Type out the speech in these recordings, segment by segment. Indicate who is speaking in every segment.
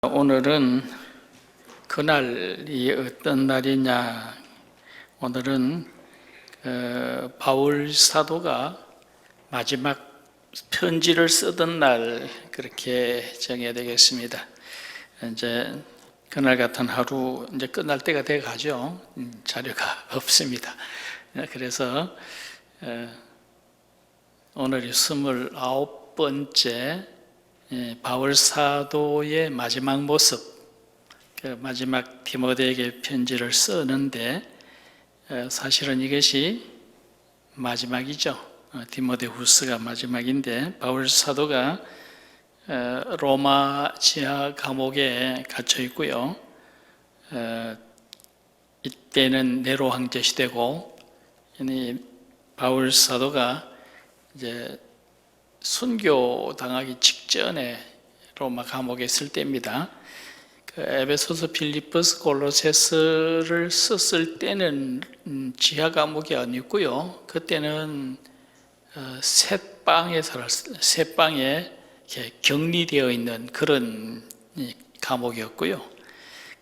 Speaker 1: 오늘은 그날이 어떤 날이냐? 오늘은 바울 사도가 마지막 편지를 쓰던 날 그렇게 정해야 되겠습니다. 이제 그날 같은 하루 이제 끝날 때가 돼 가죠. 자료가 없습니다. 그래서 오늘이 29번째 바울 사도의 마지막 모습, 마지막 디모데에게 편지를 쓰는데 사실은 이것이 마지막이죠. 디모데후서가 마지막인데 바울 사도가 로마 지하 감옥에 갇혀 있고요. 이때는 네로 황제 시대고 바울 사도가 이제 순교 당하기 직전에 로마 감옥에 있을 때입니다. 에베소서, 필리포스, 골로새서를 썼을 때는 지하 감옥이 아니고요. 그때는 셋방에 살았어요. 셋방에 격리되어 있는 그런 감옥이었고요.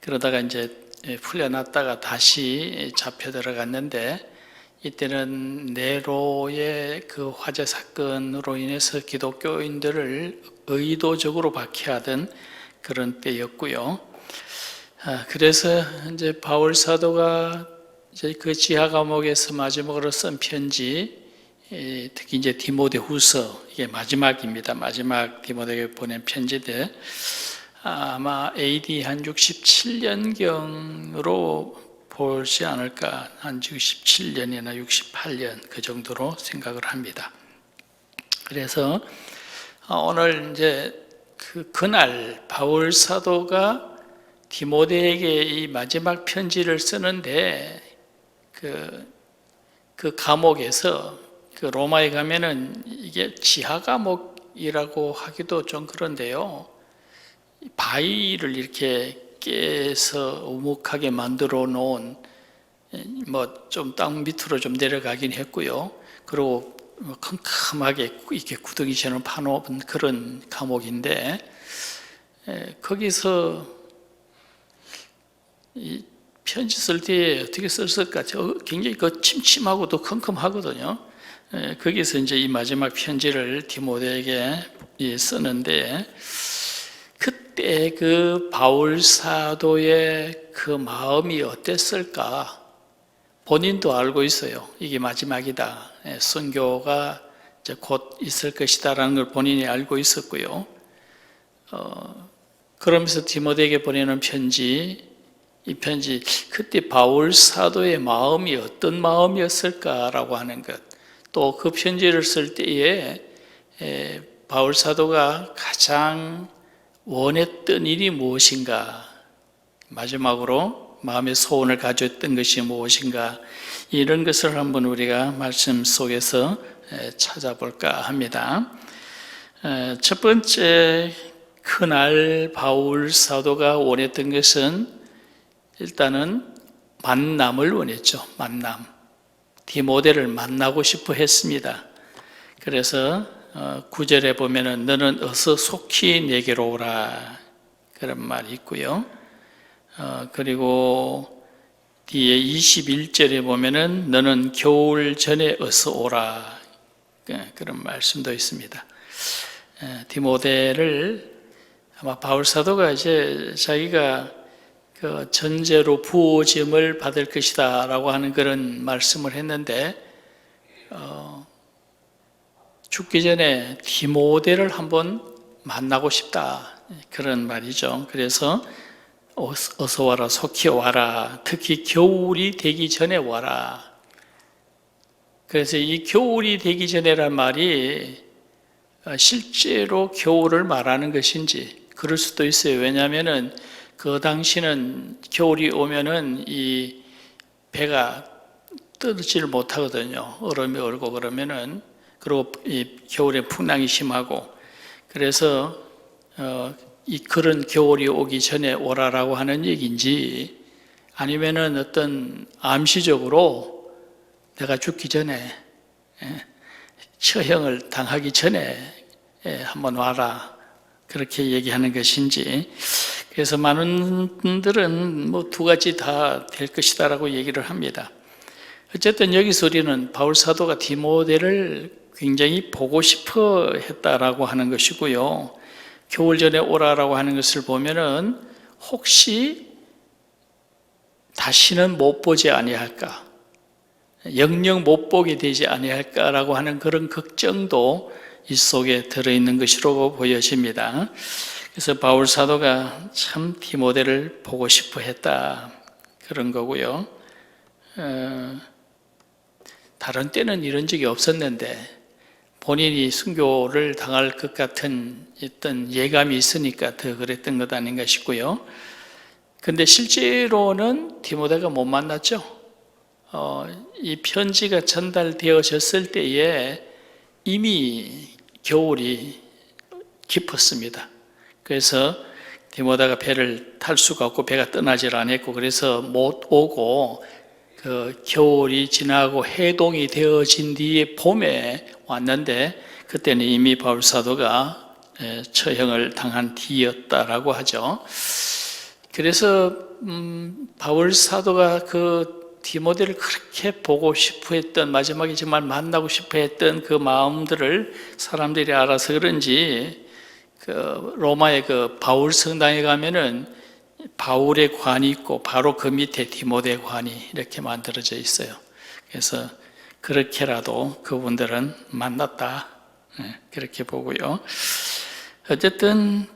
Speaker 1: 그러다가 이제 풀려났다가 다시 잡혀 들어갔는데 이때는 네로의 그 화재 사건으로 인해서 기독교인들을 의도적으로 박해하던 그런 때였고요. 그래서 이제 바울 사도가 이제 그 지하 감옥에서 마지막으로 쓴 편지, 특히 이제 디모데후서, 이게 마지막입니다. 마지막 디모데에게 보낸 편지인데 아마 AD 한 67년경으로 보지 않을까, 한 67년이나 68년 그 정도로 생각을 합니다. 그래서 오늘 이제 그날 바울 사도가 디모데에게 이 마지막 편지를 쓰는데 그 감옥에서 그 로마에 가면은 이게 지하 감옥이라고 하기도 좀 그런데요. 바위를 이렇게 깨서 오목하게 만들어 놓은, 뭐 좀 땅 밑으로 좀 내려가긴 했고요. 그리고 컴컴하게 이렇게 구더기처럼 파놓은 그런 감옥인데 거기서 이 편지 쓸 때 어떻게 썼을까? 굉장히 침침하고도 컴컴하거든요. 거기서 이제 이 마지막 편지를 디모데에게 쓰는데 그때 그 바울 사도의 그 마음이 어땠을까? 본인도 알고 있어요. 이게 마지막이다. 순교가 이제 곧 있을 것이다라는 걸 본인이 알고 있었고요. 그러면서 디모데에게 보내는 편지, 이 편지, 그때 바울 사도의 마음이 어떤 마음이었을까라고 하는 것, 또 그 편지를 쓸 때에 바울 사도가 가장 원했던 일이 무엇인가, 마지막으로 마음의 소원을 가졌던 것이 무엇인가, 이런 것을 한번 우리가 말씀 속에서 찾아볼까 합니다. 첫 번째, 그날 바울 사도가 원했던 것은 일단은 만남을 원했죠. 만남. 디모데를 만나고 싶어 했습니다. 그래서 9절에 보면은 너는 어서 속히 내게로 오라, 그런 말이 있고요. 그리고 뒤에 21절에 보면은 너는 겨울 전에 어서 오라, 그런 말씀도 있습니다. 디모데를 아마 바울 사도가 이제 자기가 그 전제로 부어짐을 받을 것이다 라고 하는 그런 말씀을 했는데 죽기 전에 디모데를 한번 만나고 싶다, 그런 말이죠. 그래서 어서 와라, 속히 와라, 특히 겨울이 되기 전에 와라. 그래서 이 겨울이 되기 전에란 말이 실제로 겨울을 말하는 것인지 그럴 수도 있어요. 왜냐하면은 그 당시는 겨울이 오면은 이 배가 떠들지를 못하거든요. 얼음이 얼고 그러면은. 그리고 이 겨울에 풍랑이 심하고, 그래서 이 그런 겨울이 오기 전에 오라라고 하는 얘기인지, 아니면은 어떤 암시적으로 내가 죽기 전에, 처형을 당하기 전에 한번 와라, 그렇게 얘기하는 것인지. 그래서 많은 분들은 뭐 두 가지 다 될 것이다라고 얘기를 합니다. 어쨌든 여기서 우리는 바울 사도가 디모데를 굉장히 보고 싶어 했다라고 하는 것이고요. 겨울 전에 오라라고 하는 것을 보면은 혹시 다시는 못 보지 아니할까, 영영 못 보게 되지 아니할까라고 하는 그런 걱정도 이 속에 들어있는 것으로 보여집니다. 그래서 바울 사도가 참 디모데를 보고 싶어 했다, 그런 거고요. 다른 때는 이런 적이 없었는데 본인이 순교를 당할 것 같은 어떤 예감이 있으니까 더 그랬던 것 아닌가 싶고요. 근데 실제로는 디모데가 못 만났죠. 이 편지가 전달되어졌을 때에 이미 겨울이 깊었습니다. 그래서 디모데가 배를 탈 수가 없고 배가 떠나질 않았고, 그래서 못 오고 그 겨울이 지나고 해동이 되어진 뒤에 봄에 왔는데, 그때는 이미 바울 사도가 처형을 당한 뒤였다라고 하죠. 그래서 바울 사도가 그 디모데를 그렇게 보고 싶어 했던, 마지막에 정말 만나고 싶어 했던 그 마음들을 사람들이 알아서 그런지 그 로마의 그 바울 성당에 가면은 바울의 관이 있고 바로 그 밑에 디모데 관이 이렇게 만들어져 있어요. 그래서 그렇게라도 그분들은 만났다, 그렇게 보고요. 어쨌든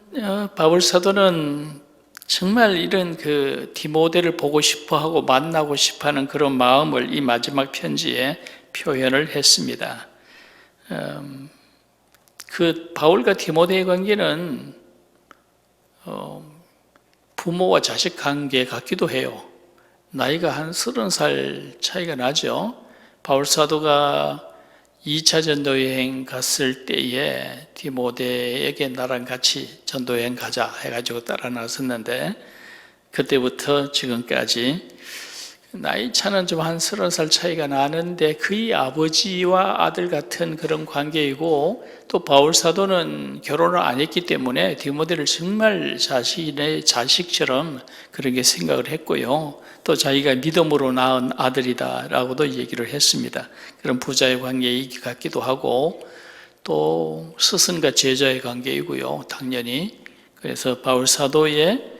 Speaker 1: 바울 사도는 정말 이런 그 디모데를 보고 싶어하고 만나고 싶어하는 그런 마음을 이 마지막 편지에 표현을 했습니다. 그 바울과 디모데의 관계는 부모와 자식 관계 같기도 해요. 나이가 한 30살 차이가 나죠. 바울 사도가 2차 전도여행 갔을 때에 디모데에게 나랑 같이 전도여행 가자 해가지고 따라 나섰는데, 그때부터 지금까지 나이 차는 좀 한 30살 차이가 나는데 거의 아버지와 아들 같은 그런 관계이고, 또 바울 사도는 결혼을 안 했기 때문에 디모데를 정말 자신의 자식처럼 그렇게 생각을 했고요. 또 자기가 믿음으로 낳은 아들이다라고도 얘기를 했습니다. 그런 부자의 관계 같기도 하고, 또 스승과 제자의 관계이고요, 당연히. 그래서 바울 사도의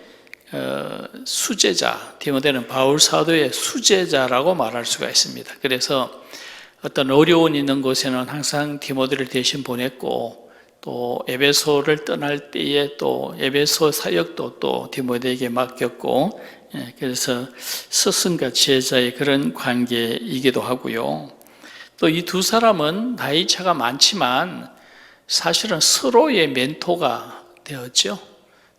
Speaker 1: 수제자, 디모데는 바울 사도의 수제자라고 말할 수가 있습니다. 그래서 어떤 어려운 있는 곳에는 항상 디모데를 대신 보냈고, 또 에베소를 떠날 때에 또 에베소 사역도 또 디모데에게 맡겼고, 그래서 스승과 제자의 그런 관계이기도 하고요. 또 이 두 사람은 나이 차가 많지만 사실은 서로의 멘토가 되었죠.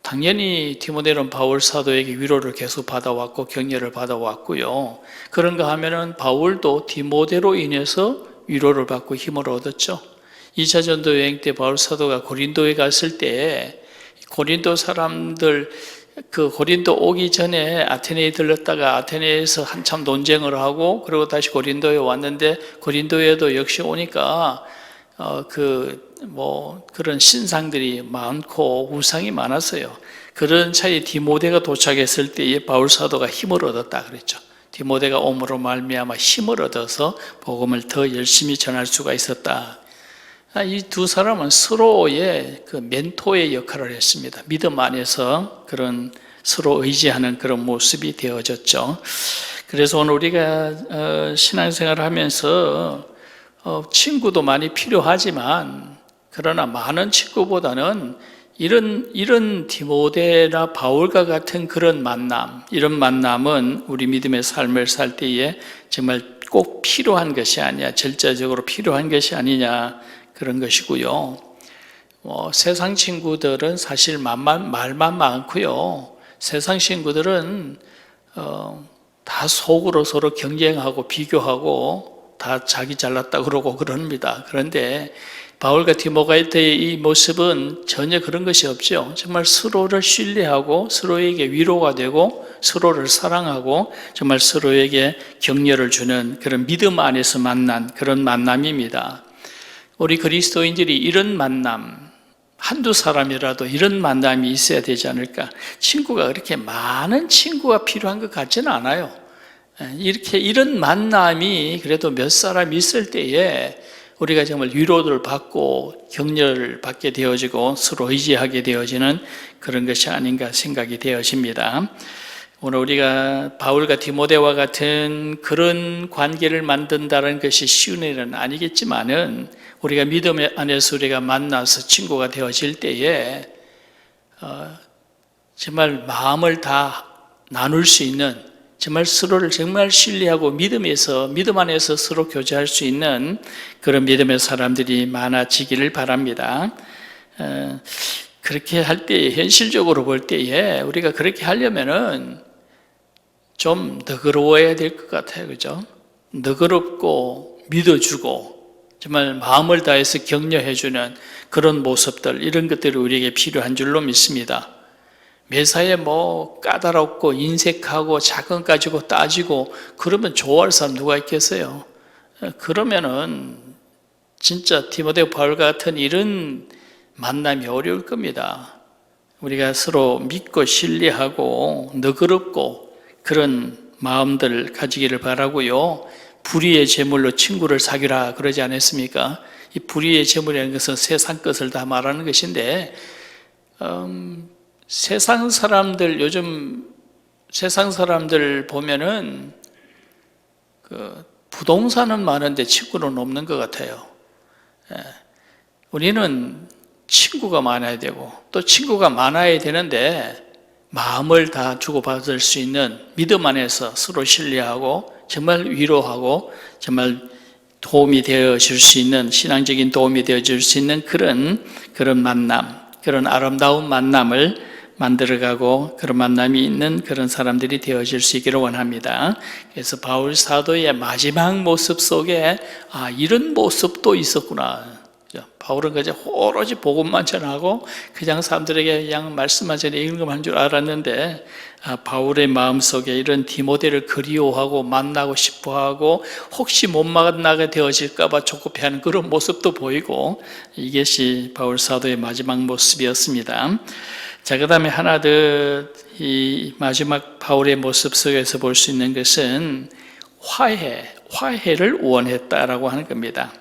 Speaker 1: 당연히 디모데는 바울 사도에게 위로를 계속 받아왔고 격려를 받아왔고요. 그런가 하면은 바울도 디모데로 인해서 위로를 받고 힘을 얻었죠. 2차 전도 여행 때 바울 사도가 고린도에 갔을 때 고린도 사람들, 그 고린도 오기 전에 아테네에 들렀다가 아테네에서 한참 논쟁을 하고, 그리고 다시 고린도에 왔는데, 고린도에도 역시 오니까 그런 신상들이 많고 우상이 많았어요. 그런 차에 디모데가 도착했을 때에 바울 사도가 힘을 얻었다 그랬죠. 디모데가 옴으로 말미암아 힘을 얻어서 복음을 더 열심히 전할 수가 있었다. 이 두 사람은 서로의 그 멘토의 역할을 했습니다. 믿음 안에서 그런 서로 의지하는 그런 모습이 되어졌죠. 그래서 오늘 우리가 신앙생활을 하면서 친구도 많이 필요하지만, 그러나 많은 친구보다는 이런 디모데나 바울과 같은 그런 만남, 이런 만남은 우리 믿음의 삶을 살 때에 정말 꼭 필요한 것이 아니냐, 절대적으로 필요한 것이 아니냐, 그런 것이고요. 세상 친구들은 사실 말만 많고요. 세상 친구들은 다 속으로 서로 경쟁하고 비교하고 다 자기 잘났다 그러고 그럽니다. 그런데 바울과 디모데의 이 모습은 전혀 그런 것이 없죠. 정말 서로를 신뢰하고 서로에게 위로가 되고 서로를 사랑하고 정말 서로에게 격려를 주는 그런 믿음 안에서 만난 그런 만남입니다. 우리 그리스도인들이 이런 만남, 한두 사람이라도 이런 만남이 있어야 되지 않을까. 친구가 그렇게 많은 친구가 필요한 것 같지는 않아요. 이런 만남이 그래도 몇 사람 있을 때에 우리가 정말 위로를 받고 격려를 받게 되어지고 서로 의지하게 되어지는 그런 것이 아닌가 생각이 되어집니다. 오늘 우리가 바울과 디모데와 같은 그런 관계를 만든다는 것이 쉬운 일은 아니겠지만은 우리가 믿음 안에서 우리가 만나서 친구가 되어질 때에 정말 마음을 다 나눌 수 있는, 정말 서로를 정말 신뢰하고 믿음 안에서 서로 교제할 수 있는 그런 믿음의 사람들이 많아지기를 바랍니다. 그렇게 할 때, 현실적으로 볼 때에 우리가 그렇게 하려면은 좀 너그러워야 될 것 같아요. 그죠? 너그럽고 믿어주고 정말 마음을 다해서 격려해주는 그런 모습들, 이런 것들이 우리에게 필요한 줄로 믿습니다. 매사에 까다롭고 인색하고 작은 가지고 따지고 그러면 좋아할 사람 누가 있겠어요? 그러면은 진짜 디모데 바울 같은 이런 만남이 어려울 겁니다. 우리가 서로 믿고 신뢰하고 너그럽고 그런 마음들 가지기를 바라고요. 불의의 재물로 친구를 사귀라 그러지 않았습니까? 이 불의의 재물이라는 것은 세상 것을 다 말하는 것인데 세상 사람들, 요즘 세상 사람들 보면은 부동산은 많은데 친구는 없는 것 같아요. 우리는 친구가 많아야 되고 또 친구가 많아야 되는데 마음을 다 주고받을 수 있는 믿음 안에서 서로 신뢰하고 정말 위로하고 정말 도움이 되어 줄 수 있는, 신앙적인 도움이 되어 줄 수 있는 그런 만남, 그런 아름다운 만남을 만들어가고 그런 만남이 있는 그런 사람들이 되어질 수 있기를 원합니다. 그래서 바울 사도의 마지막 모습 속에 이런 모습도 있었구나. 바울은 그저 오로지 복음만 전하고 그냥 사람들에게 그냥 말씀만 전해 임금한 줄 알았는데 바울의 마음속에 이런 디모데를 그리워하고 만나고 싶어하고 혹시 못 만나게 되어질까 봐 조급해하는 그런 모습도 보이고 이것이 바울 사도의 마지막 모습이었습니다. 자, 그 다음에 하나 더 이 마지막 바울의 모습 속에서 볼 수 있는 것은 화해를 원했다라고 하는 겁니다.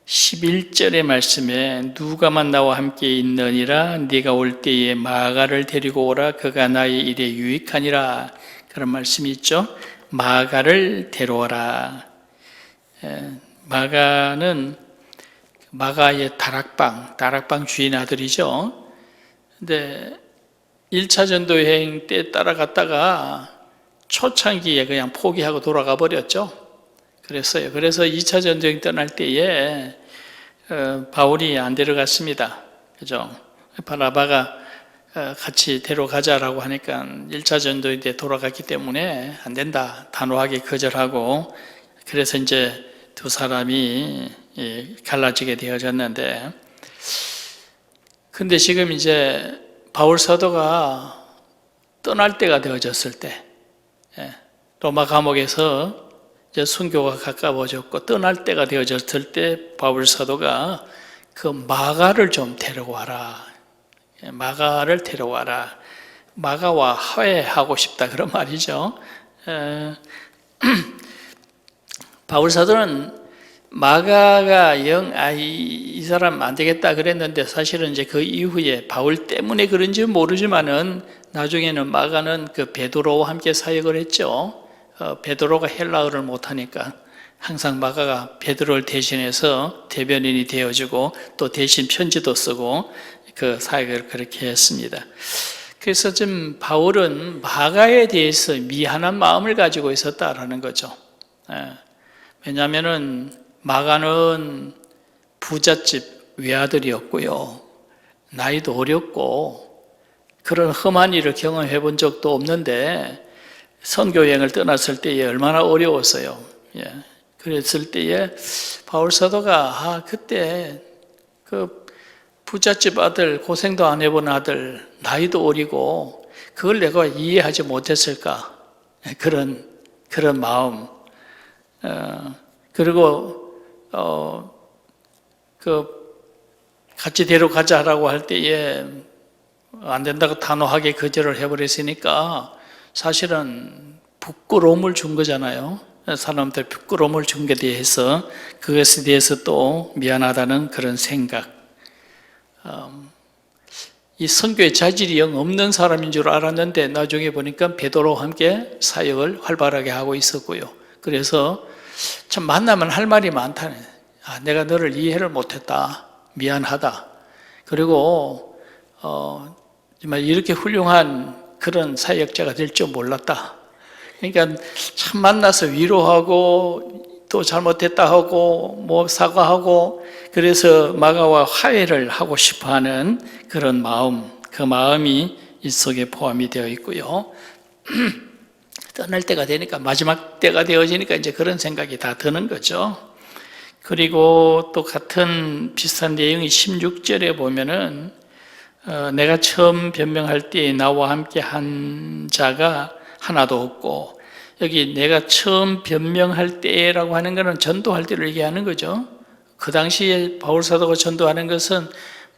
Speaker 1: 11절의 말씀에 누가만 나와 함께 있느니라 네가 올 때에 마가를 데리고 오라 그가 나의 일에 유익하니라 그런 말씀이 있죠. 마가를 데려오라. 마가는 마가의 다락방 주인 아들이죠. 근데 1차 전도 여행 때 따라갔다가 초창기에 그냥 포기하고 돌아가 버렸죠. 그래서 2차 전도여행 떠날 때에 바울이 안 데려갔습니다. 그죠? 바나바가 같이 데려가자라고 하니까 1차 전도여행 때 돌아갔기 때문에 안 된다. 단호하게 거절하고 그래서 이제 두 사람이 갈라지게 되어졌는데 근데 지금 이제 바울 사도가 떠날 때가 되어졌을 때 로마 감옥에서 이제 순교가 가까워졌고 떠날 때가 되어졌을 때 바울 사도가 그 마가를 좀 데려와라. 마가를 데려와라. 마가와 화해하고 싶다 그런 말이죠. 바울 사도는 마가가 이 사람 안 되겠다 그랬는데 사실은 이제 그 이후에 바울 때문에 그런지 모르지만은 나중에는 마가는 그 베드로와 함께 사역을 했죠. 베드로가 헬라어를 못하니까 항상 마가가 베드로를 대신해서 대변인이 되어주고 또 대신 편지도 쓰고 그 사역을 그렇게 했습니다. 그래서 지금 바울은 마가에 대해서 미안한 마음을 가지고 있었다라는 거죠. 왜냐하면은 마가는 부잣집 외아들이었고요. 나이도 어렸고 그런 험한 일을 경험해 본 적도 없는데 선교여행을 떠났을 때에 얼마나 어려웠어요. 그랬을 때에 바울 사도가 그때 그 부잣집 아들, 고생도 안 해본 아들, 나이도 어리고 그걸 내가 이해하지 못했을까? 그런 마음. 그리고 그 같이 데려가자라고 할 때에 안 된다고 단호하게 거절을 해버렸으니까 사실은 부끄러움을 준 거잖아요. 사람들 부끄러움을 준 것에 대해서 그것에 대해서 또 미안하다는 그런 생각. 이 선교의 자질이 영 없는 사람인 줄 알았는데 나중에 보니까 베드로와 함께 사역을 활발하게 하고 있었고요. 그래서 참 만나면 할 말이 많다네. 내가 너를 이해를 못했다. 미안하다. 그리고 정말 이렇게 훌륭한 그런 사역자가 될 줄 몰랐다. 그러니까 참 만나서 위로하고 또 잘못했다 하고 뭐 사과하고 그래서 마가와 화해를 하고 싶어하는 그런 마음, 그 마음이 이 속에 포함이 되어 있고요. 떠날 때가 되니까 마지막 때가 되어지니까 이제 그런 생각이 다 드는 거죠. 그리고 또 같은 비슷한 내용이 16절에 보면은 내가 처음 변명할 때 나와 함께 한 자가 하나도 없고, 여기 내가 처음 변명할 때라고 하는 것은 전도할 때를 얘기하는 거죠. 그 당시에 바울 사도가 전도하는 것은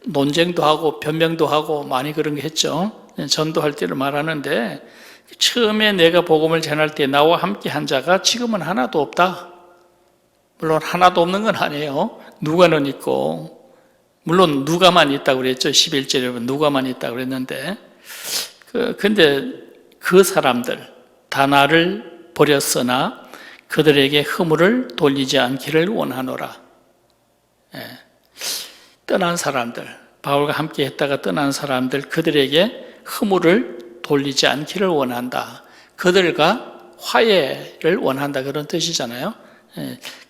Speaker 1: 논쟁도 하고 변명도 하고 많이 그런 거 했죠. 전도할 때를 말하는데 처음에 내가 복음을 전할 때 나와 함께 한 자가 지금은 하나도 없다. 물론 하나도 없는 건 아니에요. 누가는 있고, 물론 누가만 있다고 그랬죠. 11절에 보면 누가만 있다고 그랬는데, 근데 그 사람들 다 나를 버렸으나 그들에게 허물을 돌리지 않기를 원하노라. 떠난 사람들, 바울과 함께 했다가 떠난 사람들, 그들에게 허물을 돌리지 않기를 원한다. 그들과 화해를 원한다, 그런 뜻이잖아요.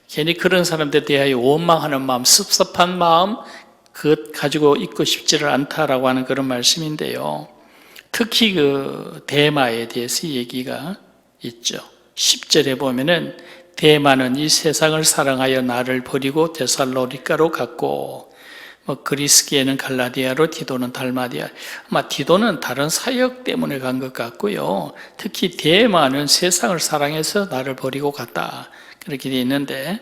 Speaker 1: 괜히 그런 사람들에 대하여 원망하는 마음, 섭섭한 마음, 그것 가지고 있고 싶지를 않다라고 하는 그런 말씀인데요. 특히 그 대마에 대해서 얘기가 있죠. 10절에 보면은 대마는 이 세상을 사랑하여 나를 버리고 데살로니가로 갔고, 그리스기에는 갈라디아로, 디도는 달마디아. 아마 디도는 다른 사역 때문에 간 것 같고요. 특히 대마는 세상을 사랑해서 나를 버리고 갔다. 그렇게 되어 있는데,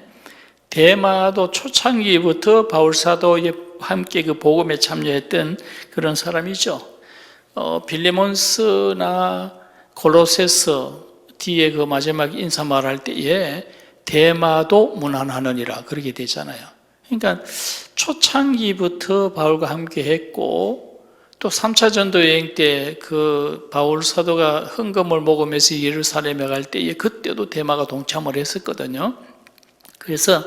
Speaker 1: 대마도 초창기부터 바울사도와 함께 그 복음에 참여했던 그런 사람이죠. 빌레몬스나 골로새서 뒤에 그 마지막 인사말 할 때에 대마도 문안하느니라 그렇게 되잖아요. 그러니까 초창기부터 바울과 함께 했고, 또 3차 전도 여행 때 그 바울 사도가 헌금을 먹으면서 예루살렘에 갈 때에 그때도 대마가 동참을 했었거든요. 그래서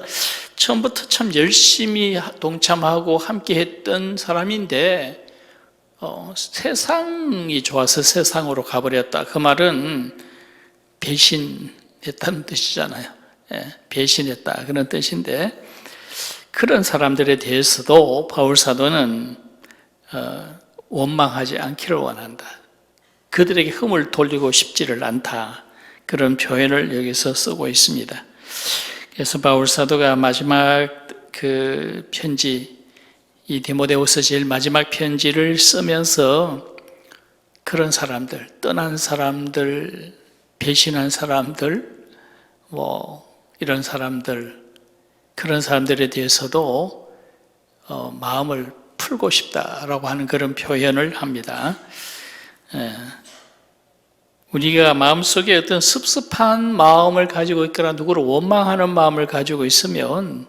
Speaker 1: 처음부터 참 열심히 동참하고 함께 했던 사람인데, 세상이 좋아서 세상으로 가버렸다. 그 말은 배신했다는 뜻이잖아요. 배신했다 그런 뜻인데, 그런 사람들에 대해서도 바울 사도는 원망하지 않기를 원한다. 그들에게 흠을 돌리고 싶지를 않다. 그런 표현을 여기서 쓰고 있습니다. 그래서 바울 사도가 마지막 그 편지, 이 디모데후서 제일 마지막 편지를 쓰면서 그런 사람들, 떠난 사람들, 배신한 사람들, 이런 사람들, 그런 사람들에 대해서도 마음을 풀고 싶다라고 하는 그런 표현을 합니다. 우리가 마음속에 어떤 섭섭한 마음을 가지고 있거나 누구를 원망하는 마음을 가지고 있으면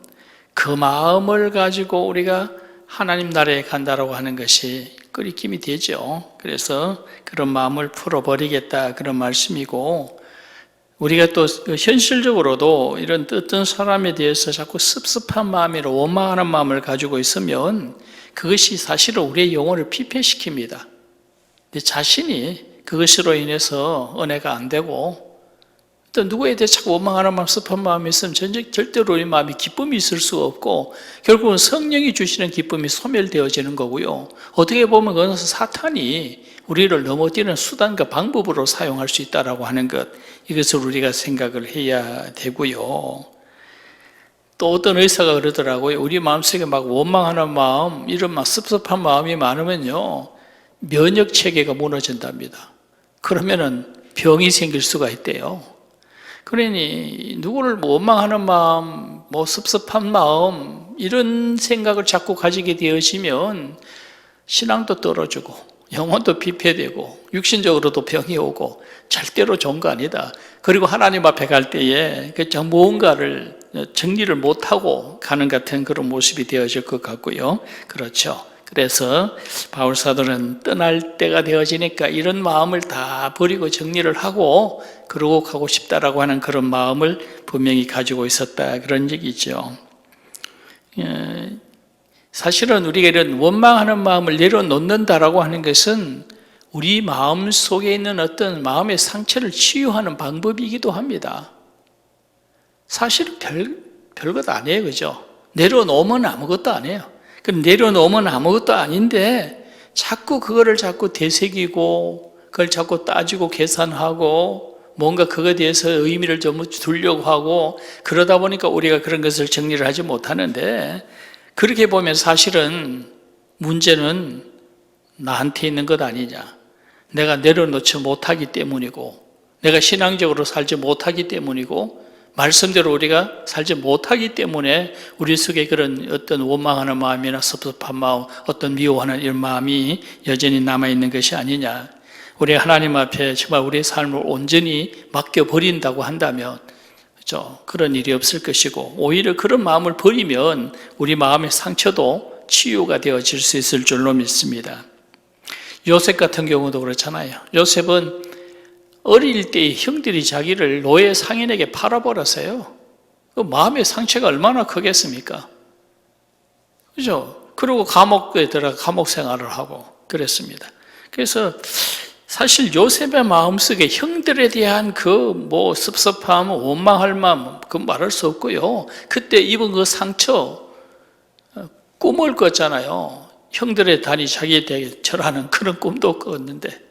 Speaker 1: 그 마음을 가지고 우리가 하나님 나라에 간다라고 하는 것이 끄리낌이 되죠. 그래서 그런 마음을 풀어버리겠다 그런 말씀이고, 우리가 또 현실적으로도 이런 어떤 사람에 대해서 자꾸 섭섭한 마음이나 원망하는 마음을 가지고 있으면 그것이 사실은 우리의 영혼을 피폐시킵니다. 내 자신이 그것으로 인해서 은혜가 안 되고, 또 누구에 대해 자꾸 원망하는 마음, 섭섭한 마음이 있으면 절대로 우리 마음이 기쁨이 있을 수가 없고, 결국은 성령이 주시는 기쁨이 소멸되어지는 거고요. 어떻게 보면 그것은 사탄이 우리를 넘어뜨리는 수단과 방법으로 사용할 수 있다고 하는 것, 이것을 우리가 생각을 해야 되고요. 또 어떤 의사가 그러더라고요. 우리 마음속에 막 원망하는 마음, 이런 막 섭섭한 마음이 많으면요, 면역 체계가 무너진답니다. 그러면은 병이 생길 수가 있대요. 그러니 누구를 원망하는 마음, 섭섭한 마음, 이런 생각을 자꾸 가지게 되어지면 신앙도 떨어지고 영혼도 비폐되고 육신적으로도 병이 오고 절대로 좋은 거 아니다. 그리고 하나님 앞에 갈 때에 무언가를 정리를 못하고 가는 같은 그런 모습이 되어질 것 같고요. 그렇죠. 그래서 바울 사도는 떠날 때가 되어지니까 이런 마음을 다 버리고 정리를 하고 그러고 가고 싶다라고 하는 그런 마음을 분명히 가지고 있었다, 그런 얘기죠. 사실은 우리가 이런 원망하는 마음을 내려놓는다라고 하는 것은 우리 마음 속에 있는 어떤 마음의 상처를 치유하는 방법이기도 합니다. 사실은 별것 아니에요, 그죠? 내려놓으면 아무것도 아니에요. 그럼 내려놓으면 아무것도 아닌데 자꾸 그거를 자꾸 되새기고 그걸 자꾸 따지고 계산하고 뭔가 그거에 대해서 의미를 좀 두려고 하고 그러다 보니까 우리가 그런 것을 정리를 하지 못하는데, 그렇게 보면 사실은 문제는 나한테 있는 것 아니냐, 내가 내려놓지 못하기 때문이고 내가 신앙적으로 살지 못하기 때문이고 말씀대로 우리가 살지 못하기 때문에 우리 속에 그런 어떤 원망하는 마음이나 섭섭한 마음, 어떤 미워하는 이런 마음이 여전히 남아있는 것이 아니냐. 우리가 하나님 앞에 정말 우리의 삶을 온전히 맡겨버린다고 한다면 그렇죠? 그런 일이 없을 것이고, 오히려 그런 마음을 버리면 우리 마음의 상처도 치유가 되어질 수 있을 줄로 믿습니다. 요셉 같은 경우도 그렇잖아요. 요셉은 어릴 때 형들이 자기를 노예 상인에게 팔아버렸어요. 그 마음의 상처가 얼마나 크겠습니까? 그죠? 그리고 감옥에 들어가 감옥 생활을 하고 그랬습니다. 그래서 사실 요셉의 마음속에 형들에 대한 그 섭섭함, 원망할 마음, 그 말할 수 없고요. 그때 입은 그 상처, 꿈을 꿨잖아요. 형들의 단이 자기에 대해 절하는 그런 꿈도 꿨는데,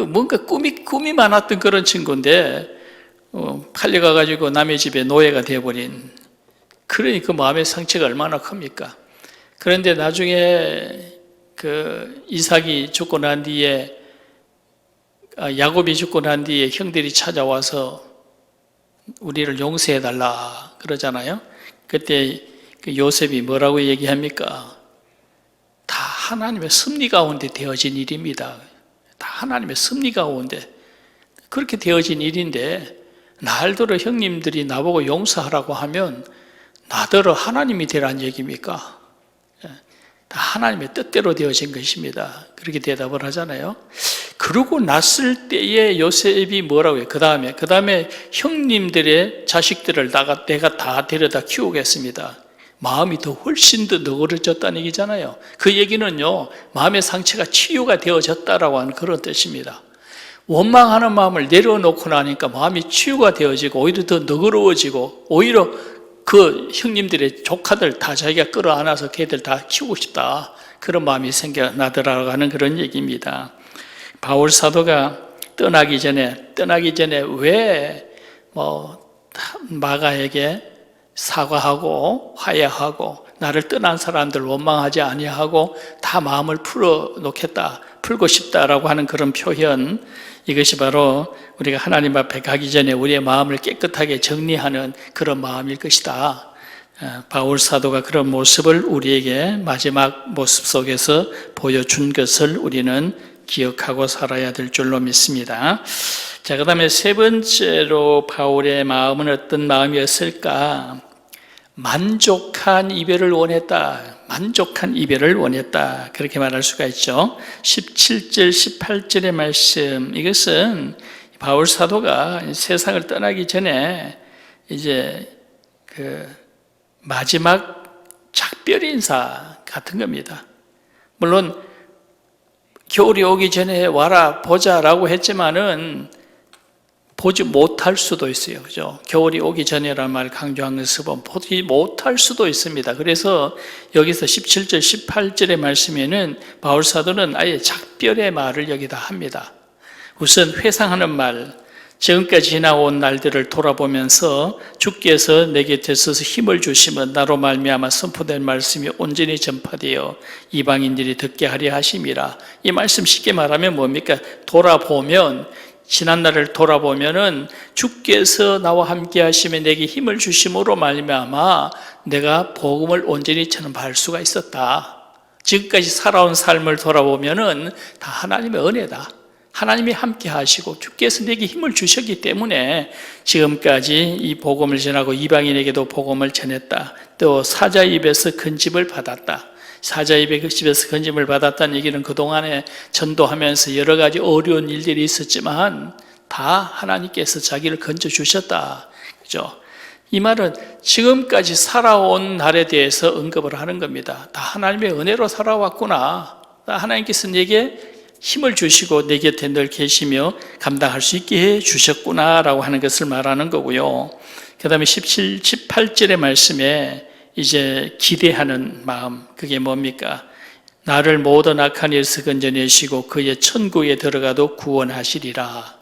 Speaker 1: 뭔가 꿈이 많았던 그런 친구인데, 팔려가가지고 남의 집에 노예가 되어버린, 그러니 그 마음의 상처가 얼마나 큽니까? 그런데 나중에 이삭이 죽고 난 뒤에, 야곱이 죽고 난 뒤에 형들이 찾아와서 우리를 용서해달라 그러잖아요. 그때 요셉이 뭐라고 얘기합니까? 다 하나님의 섭리 가운데 되어진 일입니다. 다 하나님의 섭리 가운데 그렇게 되어진 일인데, 날더러 형님들이 나보고 용서하라고 하면 나더러 하나님이 되란 얘기입니까? 다 하나님의 뜻대로 되어진 것입니다. 그렇게 대답을 하잖아요. 그러고 났을 때에 요셉이 뭐라고 해요? 그 다음에 형님들의 자식들을 내가 다 데려다 키우겠습니다. 마음이 훨씬 더 너그러졌다는 얘기잖아요. 그 얘기는요, 마음의 상처가 치유가 되어졌다라고 하는 그런 뜻입니다. 원망하는 마음을 내려놓고 나니까 마음이 치유가 되어지고 오히려 더 너그러워지고, 오히려 그 형님들의 조카들 다 자기가 끌어안아서 걔들 다 키우고 싶다, 그런 마음이 생겨나더라고 하는 그런 얘기입니다. 바울 사도가 떠나기 전에 왜 마가에게 사과하고 화해하고 나를 떠난 사람들 원망하지 아니하고 다 마음을 풀고 싶다라고 하는 그런 표현, 이것이 바로 우리가 하나님 앞에 가기 전에 우리의 마음을 깨끗하게 정리하는 그런 마음일 것이다. 바울 사도가 그런 모습을 우리에게 마지막 모습 속에서 보여준 것을 우리는 기억하고 살아야 될 줄로 믿습니다. 자, 그 다음에 세 번째로 바울의 마음은 어떤 마음이었을까? 만족한 이별을 원했다. 만족한 이별을 원했다. 그렇게 말할 수가 있죠. 17절, 18절의 말씀, 이것은 바울 사도가 세상을 떠나기 전에 이제 마지막 작별 인사 같은 겁니다. 물론 겨울이 오기 전에 와라 보자라고 했지만은 보지 못할 수도 있어요. 그죠? 겨울이 오기 전이라는 말 강조한 것을 보면 보지 못할 수도 있습니다. 그래서 여기서 17절, 18절의 말씀에는 바울 사도는 아예 작별의 말을 여기다 합니다. 우선 회상하는 말, 지금까지 지나온 날들을 돌아보면서 주께서 내 곁에 서서 힘을 주시면 나로 말미암아 선포된 말씀이 온전히 전파되어 이방인들이 듣게 하려 하심이라. 이 말씀 쉽게 말하면 뭡니까? 돌아보면 지난날을 돌아보면은 주께서 나와 함께 하시며 내게 힘을 주심으로 말미암아 내가 복음을 온전히 전파할 수가 있었다. 지금까지 살아온 삶을 돌아보면은 다 하나님의 은혜다. 하나님이 함께 하시고 주께서 내게 힘을 주셨기 때문에 지금까지 이 복음을 전하고 이방인에게도 복음을 전했다. 또 사자 입에서 건짐을 받았다. 사자 입에서 건짐을 받았다는 얘기는 그동안에 전도하면서 여러 가지 어려운 일들이 있었지만 다 하나님께서 자기를 건져주셨다. 그죠? 이 말은 지금까지 살아온 날에 대해서 언급을 하는 겁니다. 다 하나님의 은혜로 살아왔구나. 다 하나님께서 내게 힘을 주시고 내 곁에 늘 계시며 감당할 수 있게 해 주셨구나라고 하는 것을 말하는 거고요. 그 다음에 17, 18절의 말씀에 이제 기대하는 마음, 그게 뭡니까? 나를 모든 악한 일에서 건져내시고 그의 천국에 들어가도 구원하시리라.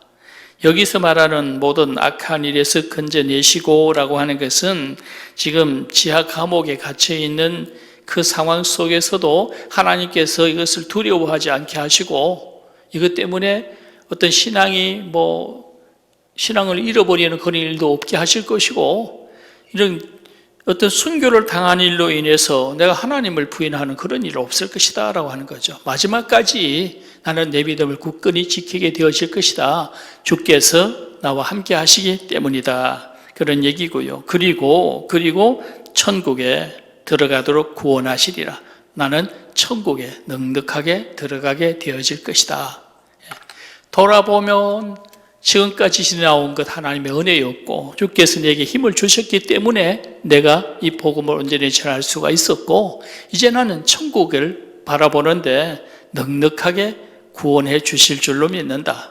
Speaker 1: 여기서 말하는 모든 악한 일에서 건져내시고 라고 하는 것은 지금 지하 감옥에 갇혀 있는 그 상황 속에서도 하나님께서 이것을 두려워하지 않게 하시고 이것 때문에 어떤 신앙을 잃어버리는 그런 일도 없게 하실 것이고 이런 어떤 순교를 당한 일로 인해서 내가 하나님을 부인하는 그런 일 없을 것이다 라고 하는 거죠. 마지막까지 나는 내 믿음을 굳건히 지키게 되어질 것이다. 주께서 나와 함께 하시기 때문이다. 그런 얘기고요. 그리고 천국에 들어가도록 구원하시리라. 나는 천국에 넉넉하게 들어가게 되어질 것이다. 돌아보면 지금까지 지나온 것 하나님의 은혜였고 주께서 내게 힘을 주셨기 때문에 내가 이 복음을 온전히 전할 수가 있었고 이제 나는 천국을 바라보는데 넉넉하게 구원해 주실 줄로 믿는다.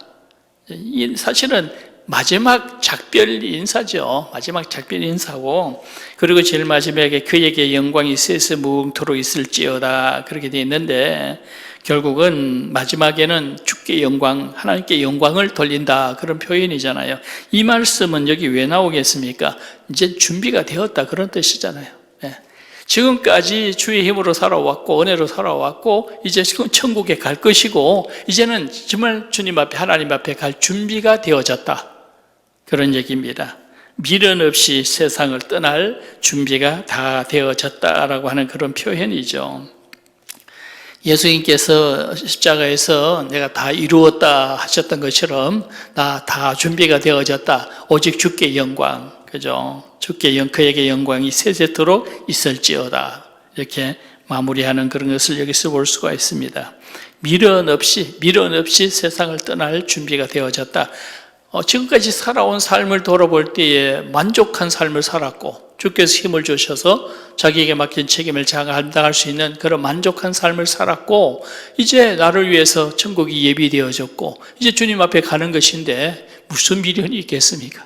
Speaker 1: 사실은 마지막 작별 인사죠. 마지막 작별 인사고 그리고 제일 마지막에 그에게 영광이 세세무궁토록 있을지어다 그렇게 되어 있는데 결국은 마지막에는 주께 영광, 하나님께 영광을 돌린다 그런 표현이잖아요. 이 말씀은 여기 왜 나오겠습니까? 이제 준비가 되었다 그런 뜻이잖아요. 지금까지 주의 힘으로 살아왔고 은혜로 살아왔고 이제 천국에 갈 것이고 이제는 정말 주님 앞에 하나님 앞에 갈 준비가 되어졌다 그런 얘기입니다. 미련 없이 세상을 떠날 준비가 다 되어졌다라고 하는 그런 표현이죠. 예수님께서 십자가에서 내가 다 이루었다 하셨던 것처럼 나 다 준비가 되어졌다. 오직 주께 영광, 그죠? 그에게 영광이 세세토록 있을지어다. 이렇게 마무리하는 그런 것을 여기서 볼 수가 있습니다. 미련 없이 세상을 떠날 준비가 되어졌다. 지금까지 살아온 삶을 돌아볼 때에 만족한 삶을 살았고 주께서 힘을 주셔서 자기에게 맡긴 책임을 잘 감당할 수 있는 그런 만족한 삶을 살았고 이제 나를 위해서 천국이 예비되어졌고 이제 주님 앞에 가는 것인데 무슨 미련이 있겠습니까?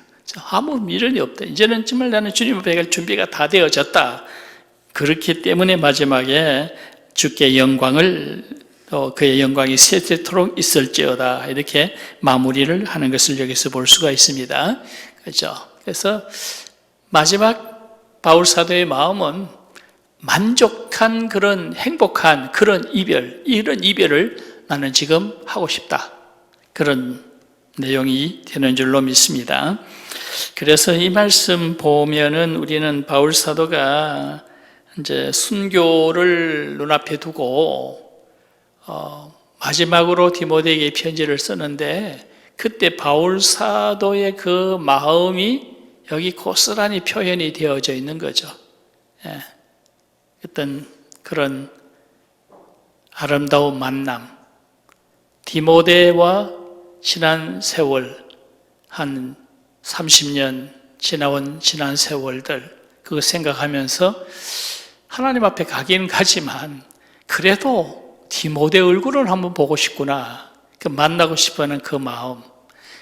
Speaker 1: 아무 미련이 없다. 이제는 정말 나는 주님 앞에 갈 준비가 다 되어졌다. 그렇기 때문에 마지막에 주께 영광을 그의 영광이 세세토록 있을지어다 이렇게 마무리를 하는 것을 여기서 볼 수가 있습니다. 그렇죠? 그래서 마지막 바울 사도의 마음은 만족한 그런 행복한 그런 이런 이별을 나는 지금 하고 싶다. 그런 내용이 되는 줄로 믿습니다. 그래서 이 말씀 보면은 우리는 바울 사도가 이제 순교를 눈앞에 두고 마지막으로 디모데에게 편지를 쓰는데 그때 바울 사도의 그 마음이 여기 고스란히 표현이 되어져 있는 거죠. 어떤 그런 아름다운 만남, 디모데와 지난 세월, 한 30년 지나온 지난 세월들 그거 생각하면서 하나님 앞에 가긴 가지만 그래도 디모데 얼굴을 한번 보고 싶구나. 만나고 싶어하는 그 마음.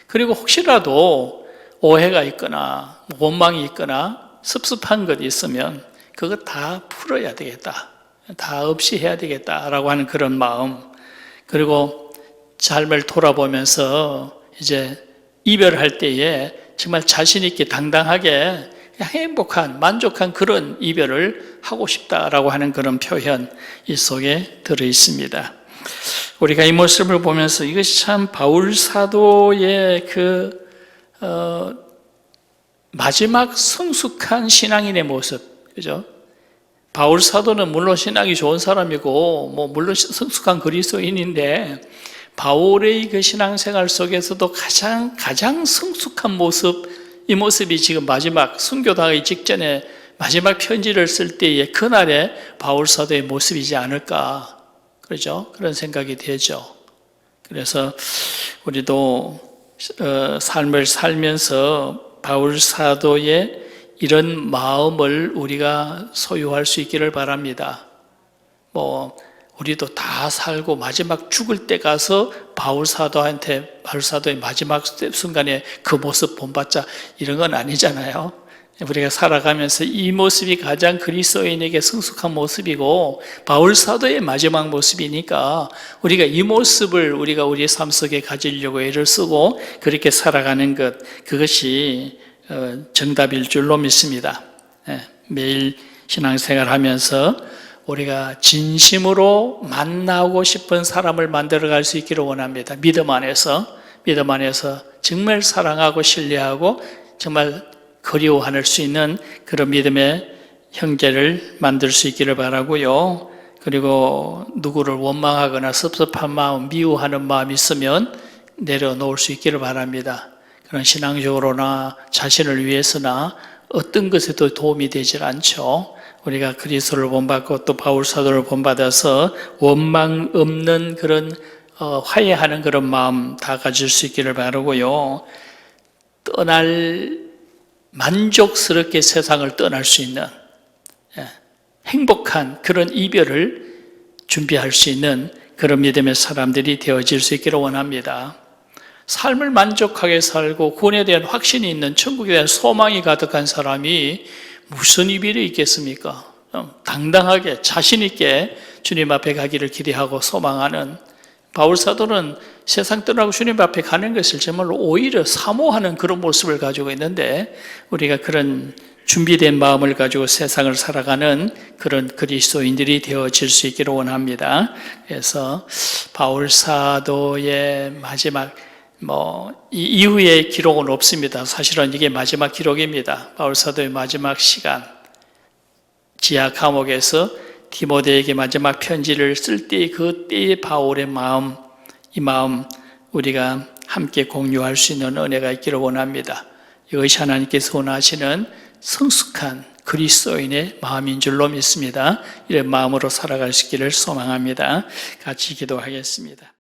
Speaker 1: 그리고 혹시라도 오해가 있거나 원망이 있거나 섭섭한 것이 있으면 그거 다 풀어야 되겠다. 다 없이 해야 되겠다라고 하는 그런 마음. 그리고 삶을 돌아보면서 이제 이별할 때에 정말 자신 있게 당당하게 행복한 만족한 그런 이별을 하고 싶다라고 하는 그런 표현 이 속에 들어 있습니다. 우리가 이 모습을 보면서 이것이 참 바울 사도의 마지막 성숙한 신앙인의 모습, 그죠? 바울 사도는 물론 신앙이 좋은 사람이고, 물론 성숙한 그리스도인인데, 바울의 그 신앙생활 속에서도 가장 성숙한 모습, 이 모습이 지금 마지막 순교당하기 직전에 마지막 편지를 쓸 때의 그날의 바울 사도의 모습이지 않을까, 그렇죠? 그런 생각이 되죠. 그래서 우리도 삶을 살면서 바울 사도의 이런 마음을 우리가 소유할 수 있기를 바랍니다. 우리도 다 살고 마지막 죽을 때 가서 바울 사도의 마지막 순간에 그 모습 본받자 이런 건 아니잖아요. 우리가 살아가면서 이 모습이 가장 그리스도인에게 성숙한 모습이고 바울 사도의 마지막 모습이니까 우리가 이 모습을 우리가 우리의 삶 속에 가지려고 애를 쓰고 그렇게 살아가는 것, 그것이 정답일 줄로 믿습니다. 매일 신앙생활 하면서 우리가 진심으로 만나고 싶은 사람을 만들어갈 수 있기를 원합니다. 믿음 안에서 정말 사랑하고 신뢰하고 정말 그리워할 수 있는 그런 믿음의 형제를 만들 수 있기를 바라고요. 그리고 누구를 원망하거나 섭섭한 마음, 미워하는 마음이 있으면 내려놓을 수 있기를 바랍니다. 그런 신앙적으로나 자신을 위해서나 어떤 것에도 도움이 되질 않죠. 우리가 그리스도를 본받고 또 바울 사도를 본받아서 원망 없는 그런 화해하는 그런 마음 다 가질 수 있기를 바라고요. 만족스럽게 세상을 떠날 수 있는 행복한 그런 이별을 준비할 수 있는 그런 믿음의 사람들이 되어질 수 있기를 원합니다. 삶을 만족하게 살고 구원에 대한 확신이 있는, 천국에 대한 소망이 가득한 사람이 무슨 이별이 있겠습니까? 당당하게 자신 있게 주님 앞에 가기를 기대하고 소망하는, 바울 사도는 세상 떠나고 주님 앞에 가는 것을 정말로 오히려 사모하는 그런 모습을 가지고 있는데, 우리가 그런 준비된 마음을 가지고 세상을 살아가는 그런 그리스도인들이 되어질 수 있기를 원합니다. 그래서 바울 사도의 마지막 이 이후의 기록은 없습니다. 사실은 이게 마지막 기록입니다. 바울 사도의 마지막 시간, 지하 감옥에서 디모데에게 마지막 편지를 쓸 때 그때의 바울의 마음, 이 마음 우리가 함께 공유할 수 있는 은혜가 있기를 원합니다. 이것이 하나님께서 원하시는 성숙한 그리스도인의 마음인 줄로 믿습니다. 이런 마음으로 살아갈 수 있기를 소망합니다. 같이 기도하겠습니다.